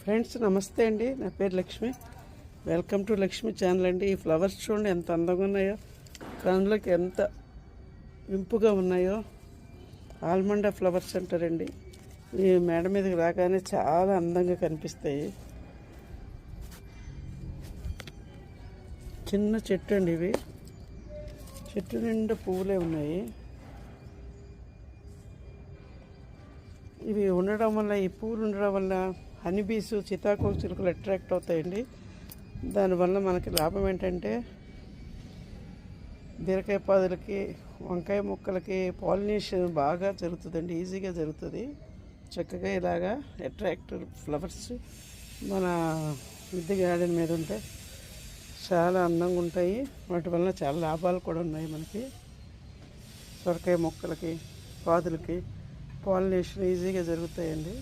Friends నమస్తే అండి, నా పేరు Lakshmi. Welcome to Lakshmi channel అండి. ఈ ఫ్లవర్స్ చూడండి ఎంత అందంగా ఉన్నాయో, కనులకి ఎంత ఇంపుగా ఉన్నాయో. ఆల్మండా ఫ్లవర్స్ అంటారండి. ఈ మేడ మీదకి రాగానే చాలా అందంగా కనిపిస్తాయి. చిన్న చెట్టు అండి ఇవి. చెట్టు నిండా పువ్వులే ఉన్నాయి. ఇవి ఉండడం వల్ల, ఈ పువ్వులు ఉండడం వల్ల హనీబీస్, సీతాకోక చిలుకలు అట్రాక్ట్ అవుతాయండి. దానివల్ల మనకి లాభం ఏంటంటే బీరకాయ పాదులకి, వంకాయ మొక్కలకి పాలినేషన్ బాగా జరుగుతుందండి, ఈజీగా జరుగుతుంది. చక్కగా ఇలాగా అట్రాక్టివ్ ఫ్లవర్స్ మన మిద్దె గార్డెన్ మీద ఉంటే చాలా అందంగా ఉంటాయి. వాటి వల్ల చాలా లాభాలు కూడా ఉన్నాయి మనకి. సొరకాయ మొక్కలకి, పాదులకి పాలినేషన్ ఈజీగా జరుగుతాయండి.